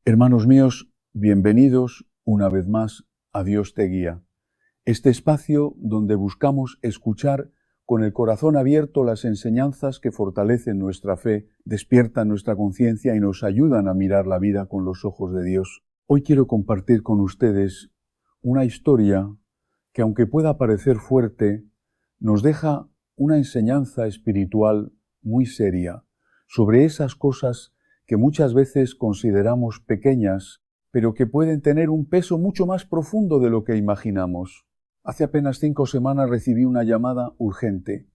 Hermanos míos, bienvenidos una vez más a Dios te guía, este espacio donde buscamos escuchar con el corazón abierto las enseñanzas que fortalecen nuestra fe, despiertan nuestra conciencia y nos ayudan a mirar la vida con los ojos de Dios. Hoy quiero compartir con ustedes una historia que, aunque pueda parecer fuerte, nos deja una enseñanza espiritual muy seria sobre esas cosas que muchas veces consideramos pequeñas, pero que pueden tener un peso mucho más profundo de lo que imaginamos. Hace apenas 5 semanas recibí una llamada urgente.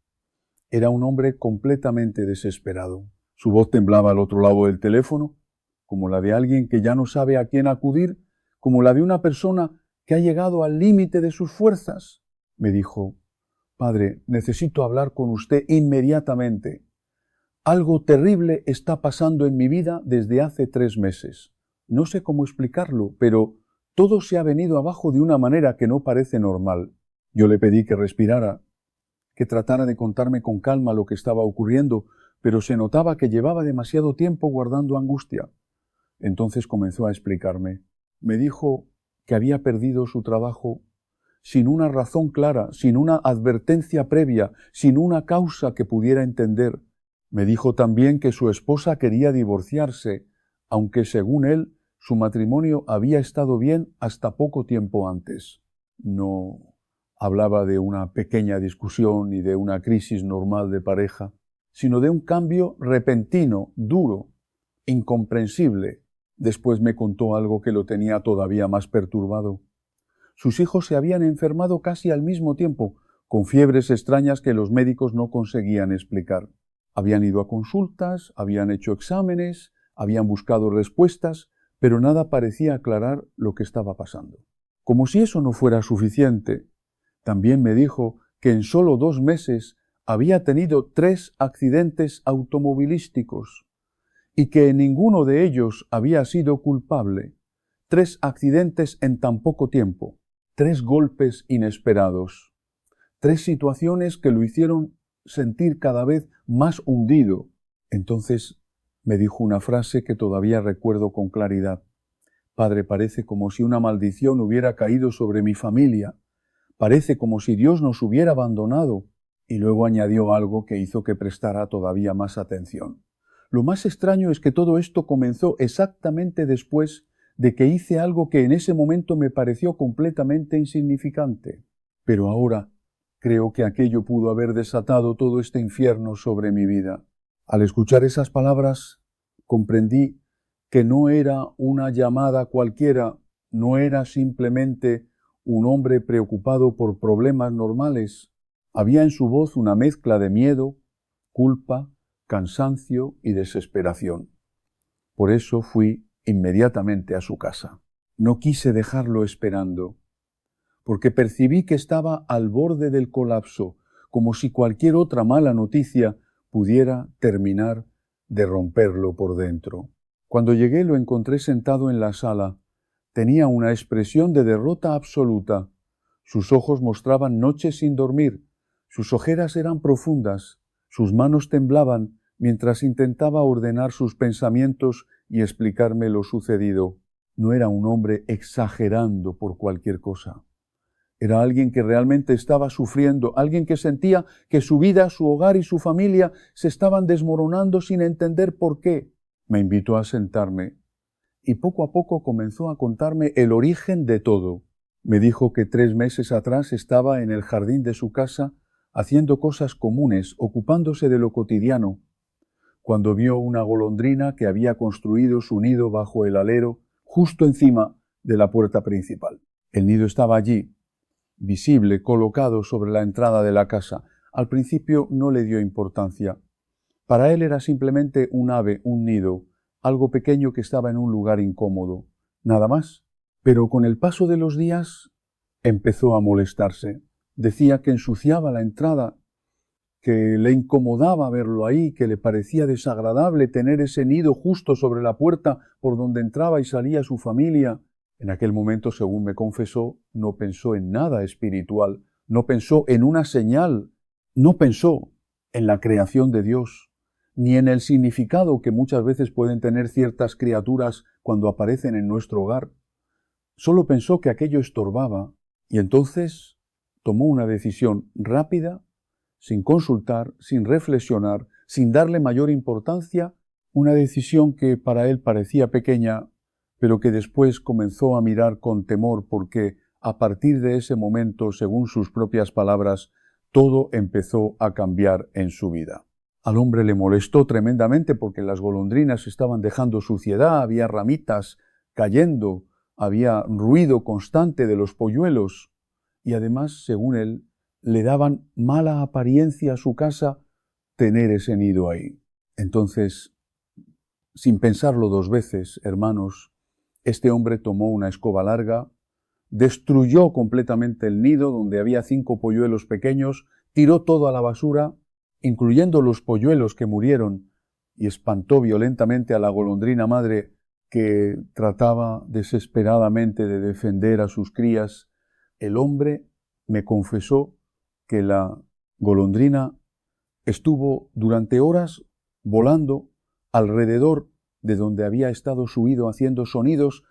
Era un hombre completamente desesperado. Su voz temblaba al otro lado del teléfono, como la de alguien que ya no sabe a quién acudir, como la de una persona que ha llegado al límite de sus fuerzas. Me dijo: «Padre, necesito hablar con usted inmediatamente. Algo terrible está pasando en mi vida desde hace 3 meses. No sé cómo explicarlo, pero todo se ha venido abajo de una manera que no parece normal». Yo le pedí que respirara, que tratara de contarme con calma lo que estaba ocurriendo, pero se notaba que llevaba demasiado tiempo guardando angustia. Entonces comenzó a explicarme. Me dijo que había perdido su trabajo sin una razón clara, sin una advertencia previa, sin una causa que pudiera entender. Me dijo también que su esposa quería divorciarse, aunque según él su matrimonio había estado bien hasta poco tiempo antes. No hablaba de una pequeña discusión ni de una crisis normal de pareja, sino de un cambio repentino, duro, incomprensible. Después me contó algo que lo tenía todavía más perturbado. Sus hijos se habían enfermado casi al mismo tiempo, con fiebres extrañas que los médicos no conseguían explicar. Habían ido a consultas, habían hecho exámenes, habían buscado respuestas, pero nada parecía aclarar lo que estaba pasando. Como si eso no fuera suficiente, también me dijo que en solo 2 meses había tenido 3 accidentes automovilísticos y que en ninguno de ellos había sido culpable. 3 accidentes en tan poco tiempo, 3 golpes inesperados, 3 situaciones que lo hicieron sentir cada vez más hundido. Entonces me dijo una frase que todavía recuerdo con claridad. «Padre, parece como si una maldición hubiera caído sobre mi familia. Parece como si Dios nos hubiera abandonado». Y luego añadió algo que hizo que prestara todavía más atención. Lo más extraño es que todo esto comenzó exactamente después de que hice algo que en ese momento me pareció completamente insignificante. Pero ahora creo que aquello pudo haber desatado todo este infierno sobre mi vida. Al escuchar esas palabras, comprendí que no era una llamada cualquiera, no era simplemente un hombre preocupado por problemas normales. Había en su voz una mezcla de miedo, culpa, cansancio y desesperación. Por eso fui inmediatamente a su casa. No quise dejarlo esperando, porque percibí que estaba al borde del colapso, como si cualquier otra mala noticia pudiera terminar de romperlo por dentro. Cuando llegué lo encontré sentado en la sala. Tenía una expresión de derrota absoluta. Sus ojos mostraban noches sin dormir, sus ojeras eran profundas, sus manos temblaban mientras intentaba ordenar sus pensamientos y explicarme lo sucedido. No era un hombre exagerando por cualquier cosa. Era alguien que realmente estaba sufriendo, alguien que sentía que su vida, su hogar y su familia se estaban desmoronando sin entender por qué. Me invitó a sentarme y poco a poco comenzó a contarme el origen de todo. Me dijo que 3 meses atrás estaba en el jardín de su casa haciendo cosas comunes, ocupándose de lo cotidiano, cuando vio una golondrina que había construido su nido bajo el alero, justo encima de la puerta principal. El nido estaba allí, visible, colocado sobre la entrada de la casa. Al principio no le dio importancia. Para él era simplemente un ave, un nido, algo pequeño que estaba en un lugar incómodo, nada más. Pero con el paso de los días empezó a molestarse. Decía que ensuciaba la entrada, que le incomodaba verlo ahí, que le parecía desagradable tener ese nido justo sobre la puerta por donde entraba y salía su familia. En aquel momento, según me confesó, no pensó en nada espiritual, no pensó en una señal, no pensó en la creación de Dios, ni en el significado que muchas veces pueden tener ciertas criaturas cuando aparecen en nuestro hogar. Solo pensó que aquello estorbaba y entonces tomó una decisión rápida, sin consultar, sin reflexionar, sin darle mayor importancia, una decisión que para él parecía pequeña, pero que después comenzó a mirar con temor porque a partir de ese momento, según sus propias palabras, todo empezó a cambiar en su vida. Al hombre le molestó tremendamente porque las golondrinas estaban dejando suciedad, había ramitas cayendo, había ruido constante de los polluelos y además, según él, le daban mala apariencia a su casa tener ese nido ahí. Entonces, sin pensarlo dos veces, hermanos, este hombre tomó una escoba larga, destruyó completamente el nido donde había 5 polluelos pequeños, tiró todo a la basura, incluyendo los polluelos que murieron, y espantó violentamente a la golondrina madre que trataba desesperadamente de defender a sus crías. El hombre me confesó que la golondrina estuvo durante horas volando alrededor de donde había estado su nido haciendo sonidos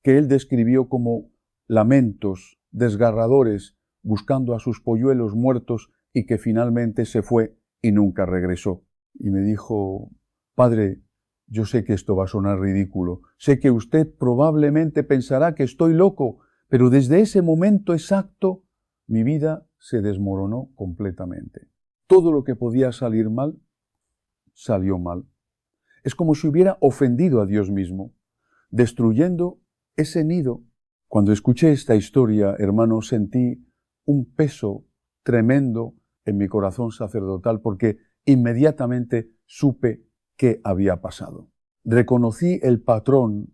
que él describió como lamentos desgarradores buscando a sus polluelos muertos y que finalmente se fue y nunca regresó. Y me dijo: Padre, yo sé que esto va a sonar ridículo, sé que usted probablemente pensará que estoy loco, pero desde ese momento exacto mi vida se desmoronó completamente. Todo lo que podía salir mal, salió mal. Es como si hubiera ofendido a Dios mismo, destruyendo ese nido. Cuando escuché esta historia, hermano, sentí un peso tremendo en mi corazón sacerdotal porque inmediatamente supe qué había pasado. Reconocí el patrón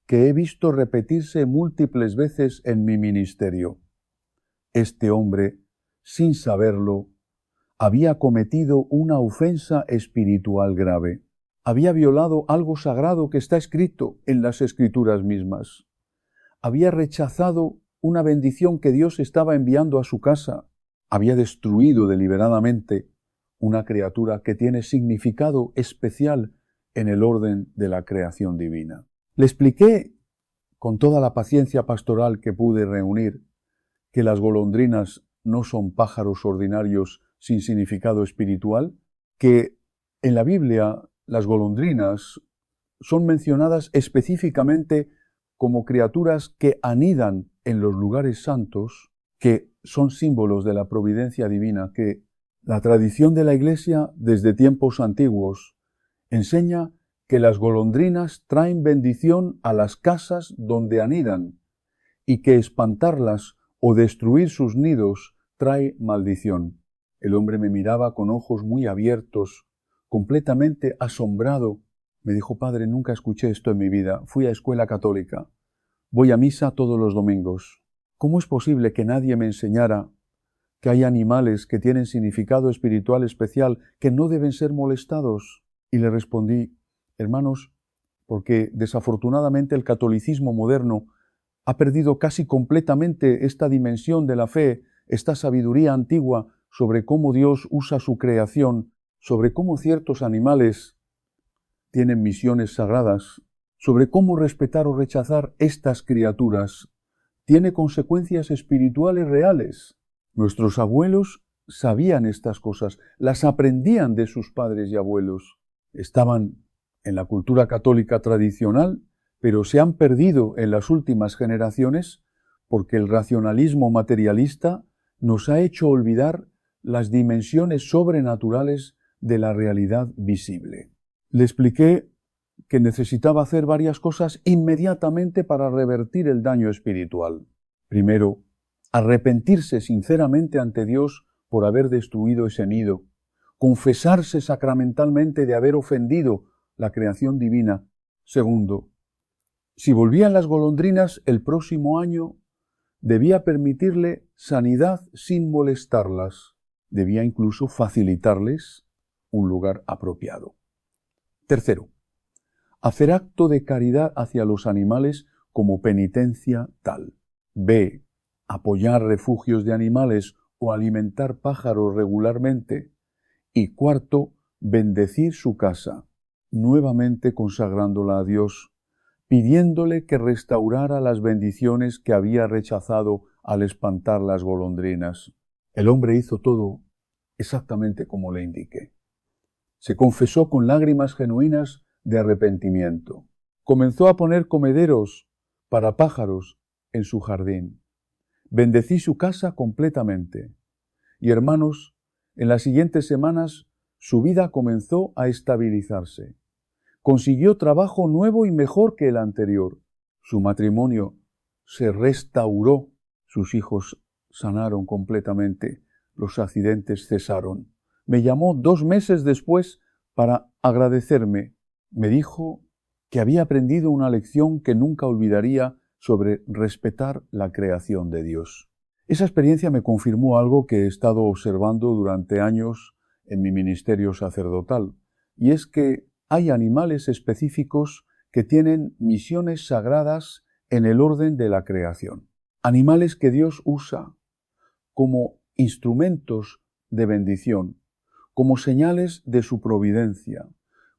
que he visto repetirse múltiples veces en mi ministerio. Este hombre, sin saberlo, había cometido una ofensa espiritual grave. Había violado algo sagrado que está escrito en las Escrituras mismas. Había rechazado una bendición que Dios estaba enviando a su casa. Había destruido deliberadamente una criatura que tiene significado especial en el orden de la creación divina. Le expliqué, con toda la paciencia pastoral que pude reunir, que las golondrinas no son pájaros ordinarios sin significado espiritual, que en la Biblia las golondrinas son mencionadas específicamente como criaturas que anidan en los lugares santos, que son símbolos de la providencia divina, que la tradición de la Iglesia desde tiempos antiguos enseña que las golondrinas traen bendición a las casas donde anidan y que espantarlas o destruir sus nidos trae maldición. El hombre me miraba con ojos muy abiertos, completamente asombrado. Me dijo: Padre, nunca escuché esto en mi vida. Fui a escuela católica. Voy a misa todos los domingos. ¿Cómo es posible que nadie me enseñara que hay animales que tienen significado espiritual especial que no deben ser molestados? Y le respondí: hermanos, porque desafortunadamente el catolicismo moderno ha perdido casi completamente esta dimensión de la fe, esta sabiduría antigua sobre cómo Dios usa su creación, sobre cómo ciertos animales tienen misiones sagradas, sobre cómo respetar o rechazar estas criaturas. Tiene consecuencias espirituales reales. Nuestros abuelos sabían estas cosas, las aprendían de sus padres y abuelos. Estaban en la cultura católica tradicional, pero se han perdido en las últimas generaciones porque el racionalismo materialista nos ha hecho olvidar las dimensiones sobrenaturales de la realidad visible. Le expliqué que necesitaba hacer varias cosas inmediatamente para revertir el daño espiritual. Primero, arrepentirse sinceramente ante Dios por haber destruido ese nido, confesarse sacramentalmente de haber ofendido la creación divina. Segundo, si volvían las golondrinas el próximo año, debía permitirle sanidad sin molestarlas. Debía incluso facilitarles un lugar apropiado. Tercero, hacer acto de caridad hacia los animales como penitencia tal. B. Apoyar refugios de animales o alimentar pájaros regularmente. Y cuarto, bendecir su casa, nuevamente consagrándola a Dios, pidiéndole que restaurara las bendiciones que había rechazado al espantar las golondrinas. El hombre hizo todo exactamente como le indiqué. Se confesó con lágrimas genuinas de arrepentimiento. Comenzó a poner comederos para pájaros en su jardín. Bendecí su casa completamente. Y hermanos, en las siguientes semanas su vida comenzó a estabilizarse. Consiguió trabajo nuevo y mejor que el anterior. Su matrimonio se restauró. Sus hijos sanaron completamente. Los accidentes cesaron. Me llamó 2 meses después para agradecerme. Me dijo que había aprendido una lección que nunca olvidaría sobre respetar la creación de Dios. Esa experiencia me confirmó algo que he estado observando durante años en mi ministerio sacerdotal, y es que hay animales específicos que tienen misiones sagradas en el orden de la creación. Animales que Dios usa como instrumentos de bendición, como señales de su providencia,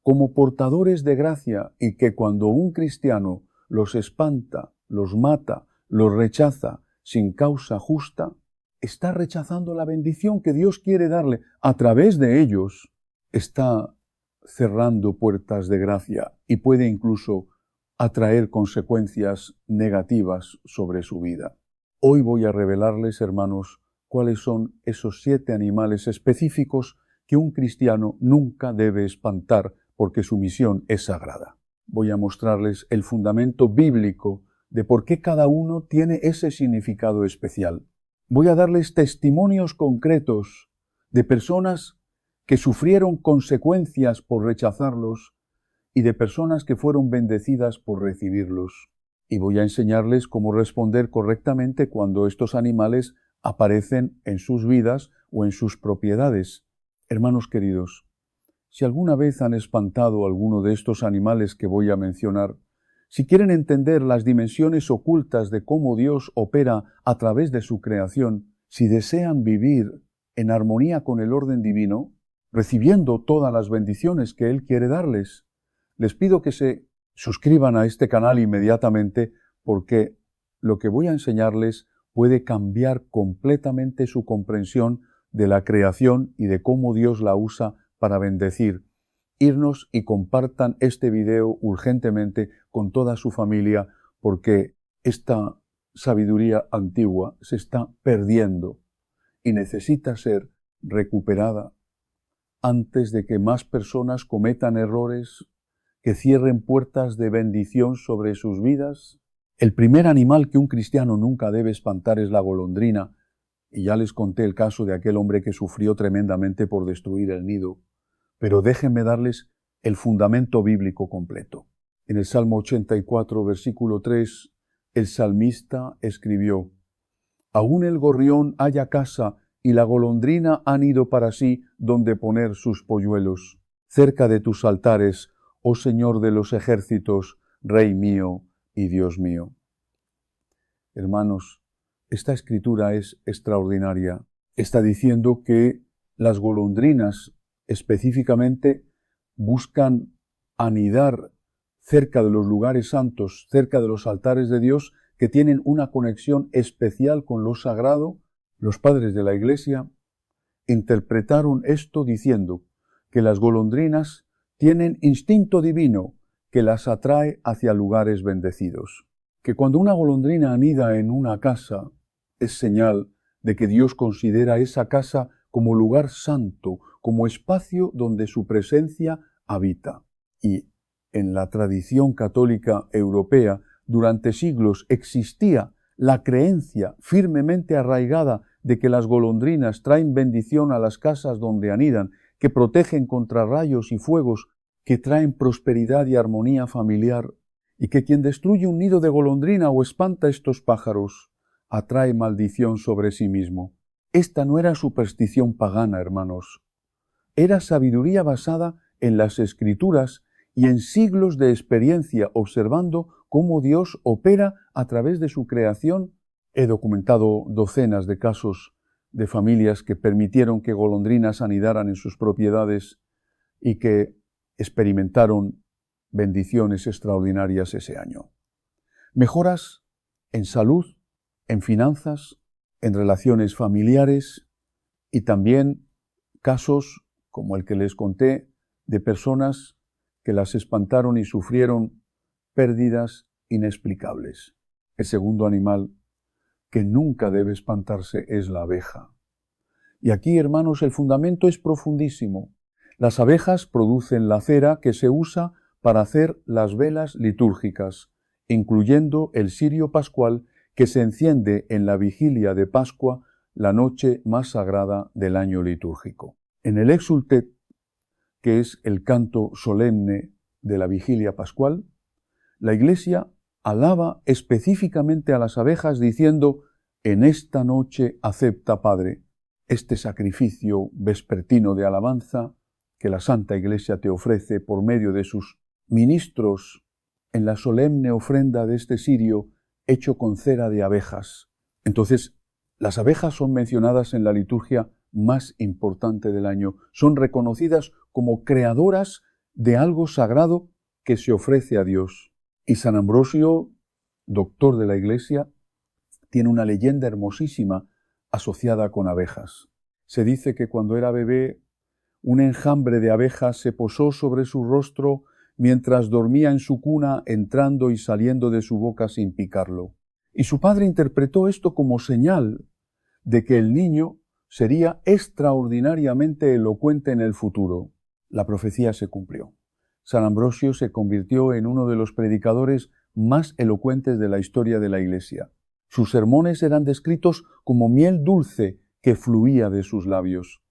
como portadores de gracia, y que cuando un cristiano los espanta, los mata, los rechaza sin causa justa, está rechazando la bendición que Dios quiere darle. A través de ellos está cerrando puertas de gracia y puede incluso atraer consecuencias negativas sobre su vida. Hoy voy a revelarles, hermanos, cuáles son esos 7 animales específicos que un cristiano nunca debe espantar porque su misión es sagrada. Voy a mostrarles el fundamento bíblico de por qué cada uno tiene ese significado especial. Voy a darles testimonios concretos de personas que sufrieron consecuencias por rechazarlos y de personas que fueron bendecidas por recibirlos. Y voy a enseñarles cómo responder correctamente cuando estos animales aparecen en sus vidas o en sus propiedades. Hermanos queridos, si alguna vez han espantado a alguno de estos animales que voy a mencionar, si quieren entender las dimensiones ocultas de cómo Dios opera a través de su creación, si desean vivir en armonía con el orden divino, recibiendo todas las bendiciones que Él quiere darles, les pido que se suscriban a este canal inmediatamente, porque lo que voy a enseñarles puede cambiar completamente su comprensión de la creación y de cómo Dios la usa para bendecir. Irnos y compartan este video urgentemente con toda su familia, porque esta sabiduría antigua se está perdiendo y necesita ser recuperada antes de que más personas cometan errores que cierren puertas de bendición sobre sus vidas. El primer animal que un cristiano nunca debe espantar es la golondrina, y ya les conté el caso de aquel hombre que sufrió tremendamente por destruir el nido. Pero déjenme darles el fundamento bíblico completo. En el Salmo 84, versículo 3, el salmista escribió: «Aún el gorrión halla casa y la golondrina han ido para sí donde poner sus polluelos. Cerca de tus altares, oh Señor de los ejércitos, Rey mío y Dios mío». Hermanos, esta escritura es extraordinaria. Está diciendo que las golondrinas específicamente buscan anidar cerca de los lugares santos, cerca de los altares de Dios, que tienen una conexión especial con lo sagrado. Los padres de la Iglesia interpretaron esto diciendo que las golondrinas tienen instinto divino que las atrae hacia lugares bendecidos. Que cuando una golondrina anida en una casa es señal de que Dios considera esa casa como lugar santo, como espacio donde su presencia habita. Y en la tradición católica europea, durante siglos existía la creencia firmemente arraigada de que las golondrinas traen bendición a las casas donde anidan, que protegen contra rayos y fuegos, que traen prosperidad y armonía familiar, y que quien destruye un nido de golondrina o espanta estos pájaros atrae maldición sobre sí mismo. Esta no era superstición pagana, hermanos. Era sabiduría basada en las Escrituras y en siglos de experiencia observando cómo Dios opera a través de su creación. He documentado docenas de casos de familias que permitieron que golondrinas anidaran en sus propiedades y que experimentaron bendiciones extraordinarias ese año. Mejoras en salud, en finanzas, en relaciones familiares y también casos como el que les conté de personas que las espantaron y sufrieron pérdidas inexplicables. El segundo animal que nunca debe espantarse es la abeja. Y aquí, hermanos, el fundamento es profundísimo. Las abejas producen la cera que se usa para hacer las velas litúrgicas, incluyendo el cirio pascual que se enciende en la vigilia de Pascua, la noche más sagrada del año litúrgico. En el Exultet, que es el canto solemne de la vigilia pascual, la Iglesia alaba específicamente a las abejas diciendo: en esta noche acepta, Padre, este sacrificio vespertino de alabanza que la Santa Iglesia te ofrece por medio de sus ministros en la solemne ofrenda de este cirio hecho con cera de abejas. Entonces, las abejas son mencionadas en la liturgia más importante del año. Son reconocidas como creadoras de algo sagrado que se ofrece a Dios. Y San Ambrosio, doctor de la Iglesia, tiene una leyenda hermosísima asociada con abejas. Se dice que cuando era bebé, un enjambre de abejas se posó sobre su rostro mientras dormía en su cuna, entrando y saliendo de su boca sin picarlo. Y su padre interpretó esto como señal de que el niño sería extraordinariamente elocuente en el futuro. La profecía se cumplió. San Ambrosio se convirtió en uno de los predicadores más elocuentes de la historia de la Iglesia. Sus sermones eran descritos como miel dulce que fluía de sus labios.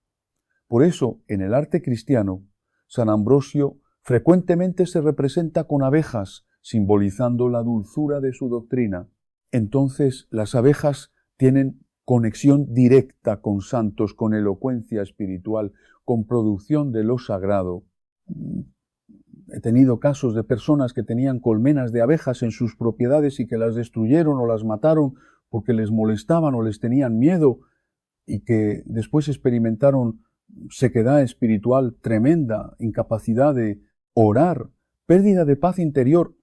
Por eso, en el arte cristiano, San Ambrosio frecuentemente se representa con abejas, simbolizando la dulzura de su doctrina. Entonces, las abejas tienen conexión directa con santos, con elocuencia espiritual, con producción de lo sagrado. He tenido casos de personas que tenían colmenas de abejas en sus propiedades y que las destruyeron o las mataron porque les molestaban o les tenían miedo y que después experimentaron sequedad espiritual tremenda, incapacidad de orar, pérdida de paz interior,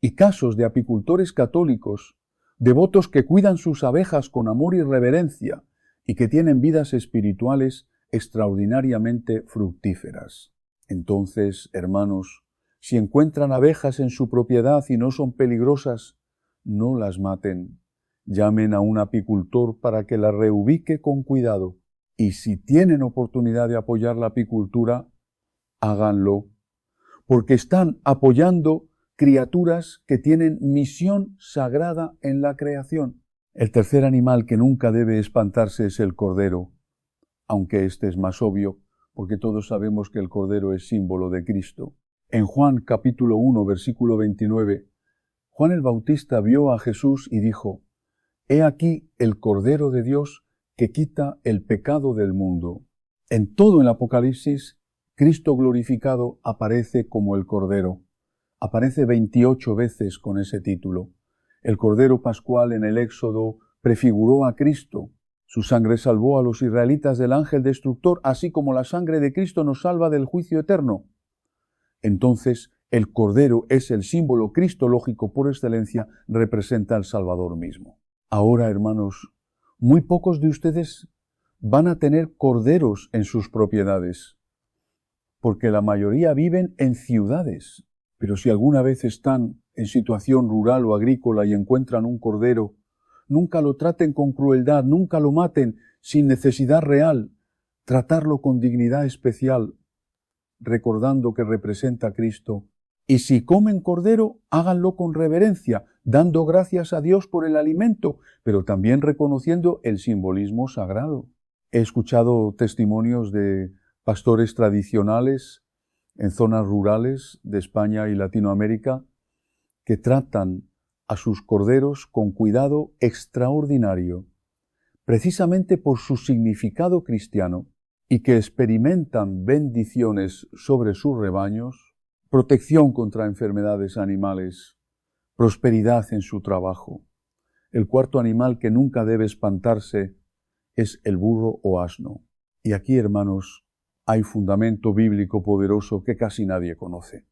y casos de apicultores católicos, devotos que cuidan sus abejas con amor y reverencia y que tienen vidas espirituales extraordinariamente fructíferas. Entonces, hermanos, si encuentran abejas en su propiedad y no son peligrosas, no las maten. Llamen a un apicultor para que las reubique con cuidado. Y si tienen oportunidad de apoyar la apicultura, háganlo, porque están apoyando criaturas que tienen misión sagrada en la creación. El tercer animal que nunca debe espantarse es el cordero, aunque este es más obvio, porque todos sabemos que el cordero es símbolo de Cristo. En Juan capítulo 1, versículo 29, Juan el Bautista vio a Jesús y dijo: «He aquí el Cordero de Dios que quita el pecado del mundo». En todo el Apocalipsis, Cristo glorificado aparece como el Cordero. Aparece 28 veces con ese título. El Cordero Pascual en el Éxodo prefiguró a Cristo. Su sangre salvó a los israelitas del ángel destructor, así como la sangre de Cristo nos salva del juicio eterno. Entonces, el Cordero es el símbolo cristológico por excelencia, representa al Salvador mismo. Ahora, hermanos, muy pocos de ustedes van a tener corderos en sus propiedades, porque la mayoría viven en ciudades. Pero si alguna vez están en situación rural o agrícola y encuentran un cordero, nunca lo traten con crueldad, nunca lo maten sin necesidad real, tratarlo con dignidad especial, recordando que representa a Cristo. Y si comen cordero, háganlo con reverencia, dando gracias a Dios por el alimento, pero también reconociendo el simbolismo sagrado. He escuchado testimonios de pastores tradicionales en zonas rurales de España y Latinoamérica que tratan a sus corderos con cuidado extraordinario, precisamente por su significado cristiano, y que experimentan bendiciones sobre sus rebaños, protección contra enfermedades animales, prosperidad en su trabajo. El cuarto animal que nunca debe espantarse es el burro o asno. Y aquí, hermanos, hay fundamento bíblico poderoso que casi nadie conoce.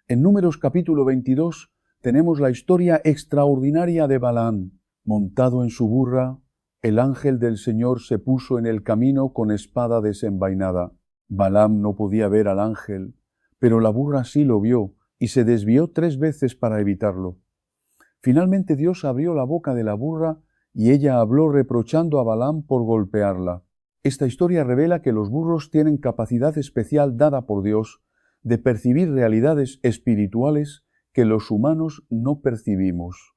En Números capítulo 22 tenemos la historia extraordinaria de Balaam. Montado en su burra, el ángel del Señor se puso en el camino con espada desenvainada. Balaam no podía ver al ángel, pero la burra sí lo vio y se desvió 3 veces para evitarlo. Finalmente Dios abrió la boca de la burra y ella habló reprochando a Balaam por golpearla. Esta historia revela que los burros tienen capacidad especial dada por Dios de percibir realidades espirituales que los humanos no percibimos,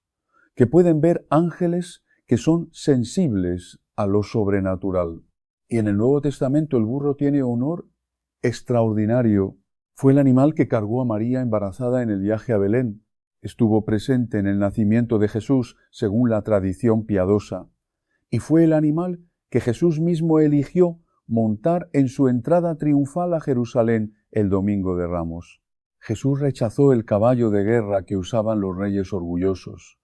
que pueden ver ángeles que son sensibles a lo sobrenatural. Y en el Nuevo Testamento el burro tiene honor extraordinario. Fue el animal que cargó a María embarazada en el viaje a Belén. Estuvo presente en el nacimiento de Jesús según la tradición piadosa. Y fue el animal que Jesús mismo eligió montar en su entrada triunfal a Jerusalén el Domingo de Ramos. Jesús rechazó el caballo de guerra que usaban los reyes orgullosos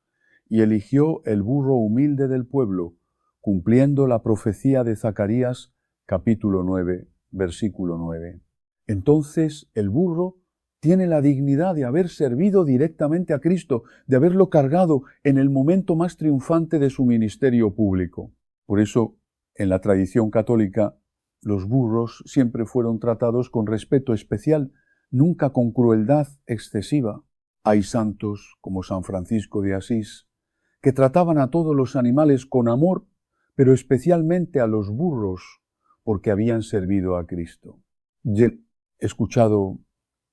y eligió el burro humilde del pueblo, cumpliendo la profecía de Zacarías, capítulo 9, versículo 9. Entonces el burro tiene la dignidad de haber servido directamente a Cristo, de haberlo cargado en el momento más triunfante de su ministerio público. Por eso, en la tradición católica, los burros siempre fueron tratados con respeto especial, nunca con crueldad excesiva. Hay santos, como San Francisco de Asís, que trataban a todos los animales con amor, pero especialmente a los burros, porque habían servido a Cristo. Yo he escuchado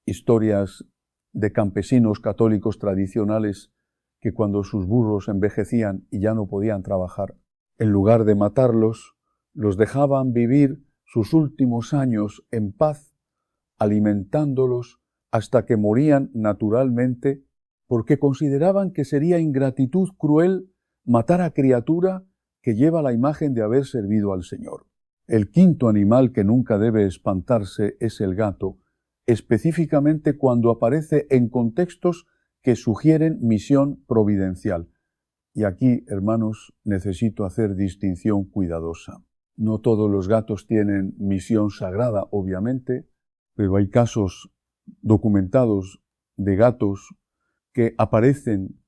historias de campesinos católicos tradicionales que cuando sus burros envejecían y ya no podían trabajar, en lugar de matarlos, los dejaban vivir sus últimos años en paz, alimentándolos hasta que morían naturalmente, porque consideraban que sería ingratitud cruel matar a criatura que lleva la imagen de haber servido al Señor. El quinto animal que nunca debe espantarse es el gato, específicamente cuando aparece en contextos que sugieren misión providencial. Y aquí, hermanos, necesito hacer distinción cuidadosa. No todos los gatos tienen misión sagrada, obviamente, pero hay casos documentados de gatos que aparecen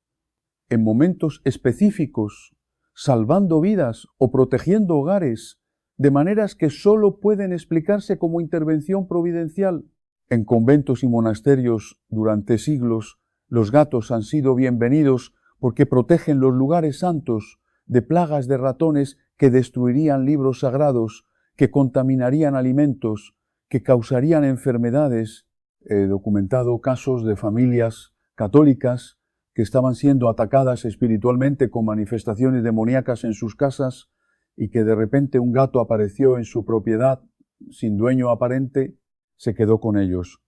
en momentos específicos, salvando vidas o protegiendo hogares, de maneras que solo pueden explicarse como intervención providencial. En conventos y monasterios durante siglos, los gatos han sido bienvenidos porque protegen los lugares santos de plagas de ratones que destruirían libros sagrados, que contaminarían alimentos, que causarían enfermedades. He documentado casos de familias católicas que estaban siendo atacadas espiritualmente con manifestaciones demoníacas en sus casas y que de repente un gato apareció en su propiedad sin dueño aparente, se quedó con ellos.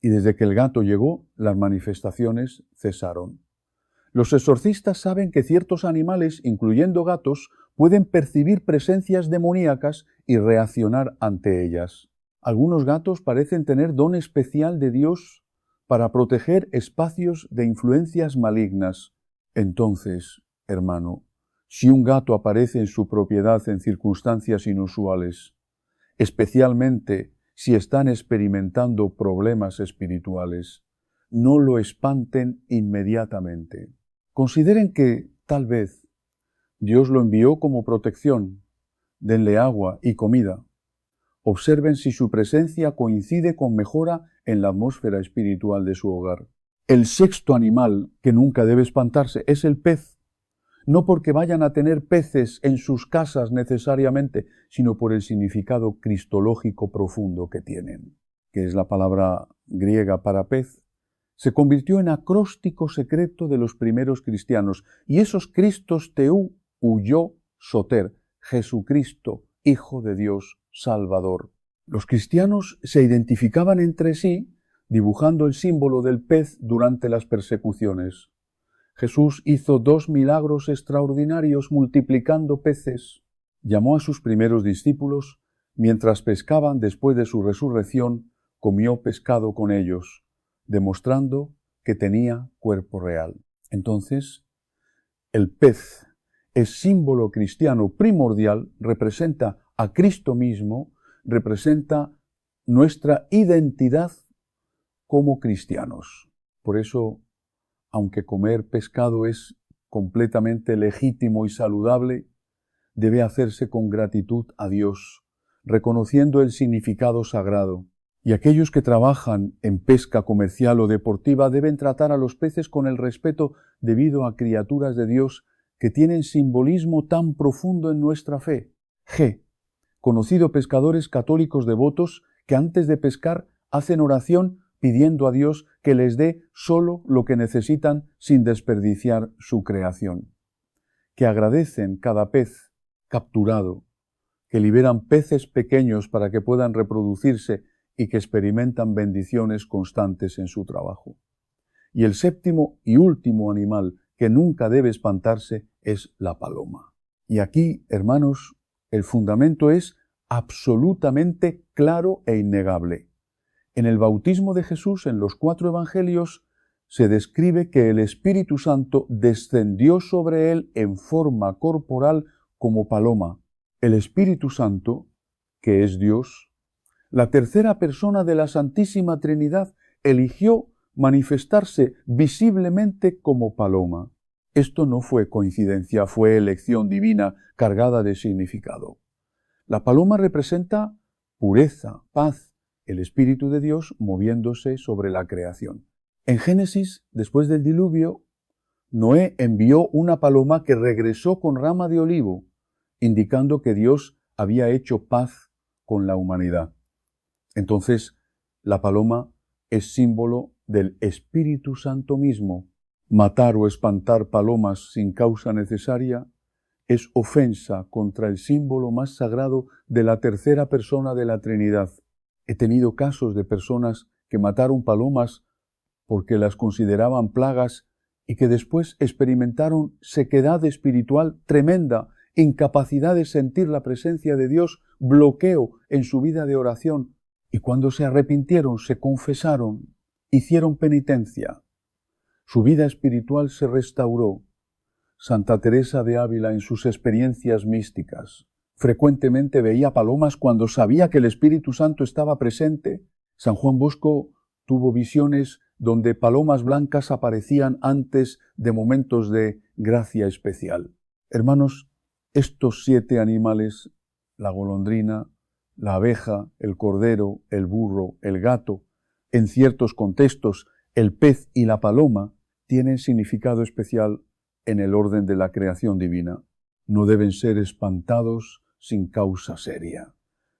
Y desde que el gato llegó, las manifestaciones cesaron. Los exorcistas saben que ciertos animales, incluyendo gatos, pueden percibir presencias demoníacas y reaccionar ante ellas. Algunos gatos parecen tener don especial de Dios para proteger espacios de influencias malignas. Entonces, hermano, si un gato aparece en su propiedad en circunstancias inusuales, especialmente si están experimentando problemas espirituales, no lo espanten inmediatamente. Consideren que, tal vez, Dios lo envió como protección. Denle agua y comida. Observen si su presencia coincide con mejora en la atmósfera espiritual de su hogar. El sexto animal que nunca debe espantarse es el pez. No porque vayan a tener peces en sus casas necesariamente, sino por el significado cristológico profundo que tienen, que es la palabra griega para pez. Se convirtió en acróstico secreto de los primeros cristianos, y esos Cristos Teú, huyó soter, Jesucristo, Hijo de Dios, Salvador. Los cristianos se identificaban entre sí dibujando el símbolo del pez durante las persecuciones. Jesús hizo 2 milagros extraordinarios multiplicando peces. Llamó a sus primeros discípulos, mientras pescaban después de su resurrección, comió pescado con ellos, demostrando que tenía cuerpo real. Entonces, el pez es símbolo cristiano primordial, representa a Cristo mismo, representa nuestra identidad como cristianos. Por eso, aunque comer pescado es completamente legítimo y saludable, debe hacerse con gratitud a Dios, reconociendo el significado sagrado. Y aquellos que trabajan en pesca comercial o deportiva deben tratar a los peces con el respeto debido a criaturas de Dios que tienen simbolismo tan profundo en nuestra fe. G. Conocido pescadores católicos devotos que antes de pescar hacen oración pidiendo a Dios que les dé solo lo que necesitan sin desperdiciar su creación. Que agradecen cada pez capturado, que liberan peces pequeños para que puedan reproducirse y que experimentan bendiciones constantes en su trabajo. Y el séptimo y último animal que nunca debe espantarse es la paloma. Y aquí, hermanos, el fundamento es absolutamente claro e innegable. En el bautismo de Jesús, en los 4 evangelios, se describe que el Espíritu Santo descendió sobre él en forma corporal como paloma. El Espíritu Santo, que es Dios, la tercera persona de la Santísima Trinidad, eligió manifestarse visiblemente como paloma. Esto no fue coincidencia, fue elección divina cargada de significado. La paloma representa pureza, paz, el Espíritu de Dios moviéndose sobre la creación. En Génesis, después del diluvio, Noé envió una paloma que regresó con rama de olivo, indicando que Dios había hecho paz con la humanidad. Entonces, la paloma es símbolo del Espíritu Santo mismo. Matar o espantar palomas sin causa necesaria es ofensa contra el símbolo más sagrado de la tercera persona de la Trinidad. He tenido casos de personas que mataron palomas porque las consideraban plagas y que después experimentaron sequedad espiritual tremenda, incapacidad de sentir la presencia de Dios, bloqueo en su vida de oración. Y cuando se arrepintieron, se confesaron, hicieron penitencia, su vida espiritual se restauró. Santa Teresa de Ávila, en sus experiencias místicas, frecuentemente veía palomas cuando sabía que el Espíritu Santo estaba presente. San Juan Bosco tuvo visiones donde palomas blancas aparecían antes de momentos de gracia especial. Hermanos, estos 7 animales, la golondrina, la abeja, el cordero, el burro, el gato, en ciertos contextos, el pez y la paloma, tienen significado especial en el orden de la creación divina. No deben ser espantados sin causa seria.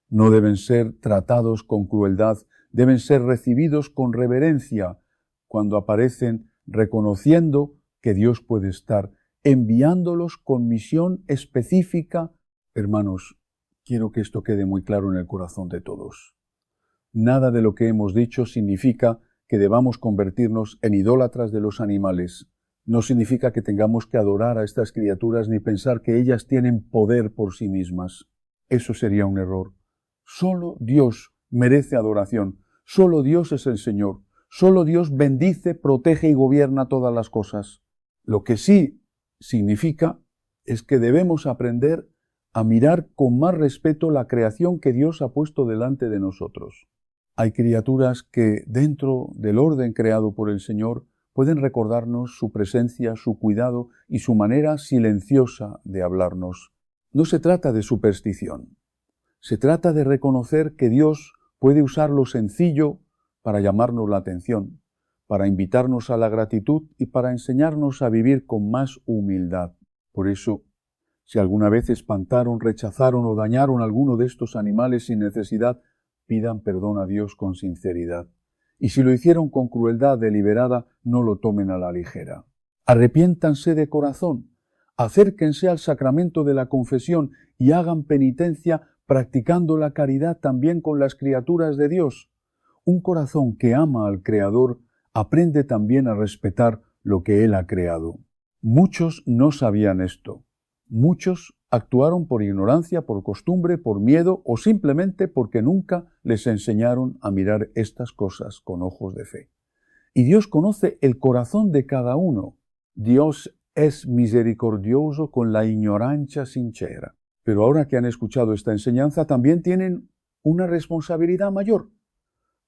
No deben ser tratados con crueldad, deben ser recibidos con reverencia cuando aparecen, reconociendo que Dios puede estar enviándolos con misión específica. Hermanos, quiero que esto quede muy claro en el corazón de todos. Nada de lo que hemos dicho significa que debamos convertirnos en idólatras de los animales. No significa que tengamos que adorar a estas criaturas ni pensar que ellas tienen poder por sí mismas. Eso sería un error. Solo Dios merece adoración. Solo Dios es el Señor. Solo Dios bendice, protege y gobierna todas las cosas. Lo que sí significa es que debemos aprender a mirar con más respeto la creación que Dios ha puesto delante de nosotros. Hay criaturas que, dentro del orden creado por el Señor, pueden recordarnos su presencia, su cuidado y su manera silenciosa de hablarnos. No se trata de superstición. Se trata de reconocer que Dios puede usar lo sencillo para llamarnos la atención, para invitarnos a la gratitud y para enseñarnos a vivir con más humildad. Por eso, si alguna vez espantaron, rechazaron o dañaron a alguno de estos animales sin necesidad, pidan perdón a Dios con sinceridad. Y si lo hicieron con crueldad deliberada, no lo tomen a la ligera. Arrepiéntanse de corazón, acérquense al sacramento de la confesión y hagan penitencia practicando la caridad también con las criaturas de Dios. Un corazón que ama al Creador aprende también a respetar lo que Él ha creado. Muchos no sabían esto. Muchos actuaron por ignorancia, por costumbre, por miedo o simplemente porque nunca les enseñaron a mirar estas cosas con ojos de fe. Y Dios conoce el corazón de cada uno. Dios es misericordioso con la ignorancia sincera. Pero ahora que han escuchado esta enseñanza, también tienen una responsabilidad mayor.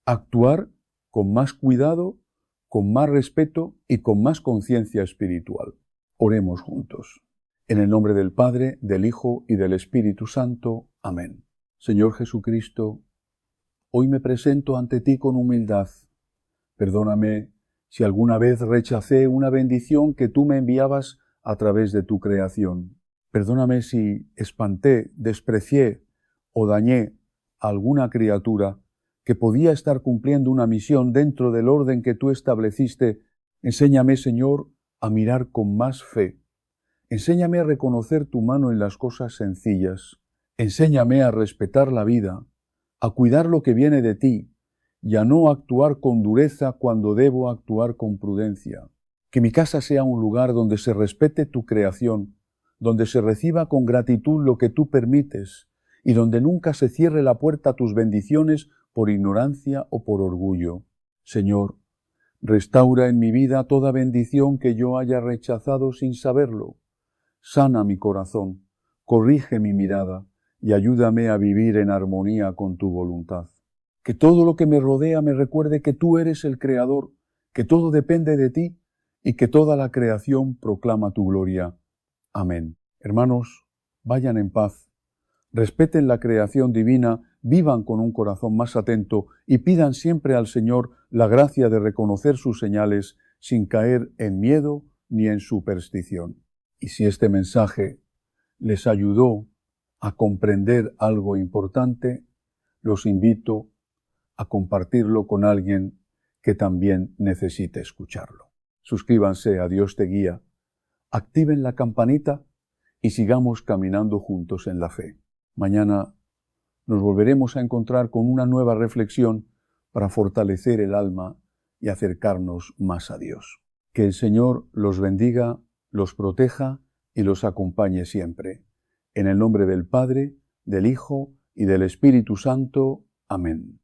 actuar con más cuidado, con más respeto y con más conciencia espiritual. Oremos juntos. En el nombre del Padre, del Hijo y del Espíritu Santo. Amén. Señor Jesucristo, hoy me presento ante ti con humildad. Perdóname si alguna vez rechacé una bendición que tú me enviabas a través de tu creación. Perdóname si espanté, desprecié o dañé a alguna criatura que podía estar cumpliendo una misión dentro del orden que tú estableciste. Enséñame, Señor, a mirar con más fe. Enséñame a reconocer tu mano en las cosas sencillas. Enséñame a respetar la vida, a cuidar lo que viene de ti y a no actuar con dureza cuando debo actuar con prudencia. Que mi casa sea un lugar donde se respete tu creación, donde se reciba con gratitud lo que tú permites y donde nunca se cierre la puerta a tus bendiciones por ignorancia o por orgullo. Señor, restaura en mi vida toda bendición que yo haya rechazado sin saberlo. Sana mi corazón, corrige mi mirada y ayúdame a vivir en armonía con tu voluntad. Que todo lo que me rodea me recuerde que tú eres el Creador, que todo depende de ti y que toda la creación proclama tu gloria. Amén. Hermanos, vayan en paz, respeten la creación divina, vivan con un corazón más atento y pidan siempre al Señor la gracia de reconocer sus señales sin caer en miedo ni en superstición. Y si este mensaje les ayudó a comprender algo importante, los invito a compartirlo con alguien que también necesite escucharlo. Suscríbanse a Dios te guía, activen la campanita y sigamos caminando juntos en la fe. Mañana nos volveremos a encontrar con una nueva reflexión para fortalecer el alma y acercarnos más a Dios. Que el Señor los bendiga, los proteja y los acompañe siempre. En el nombre del Padre, del Hijo y del Espíritu Santo. Amén.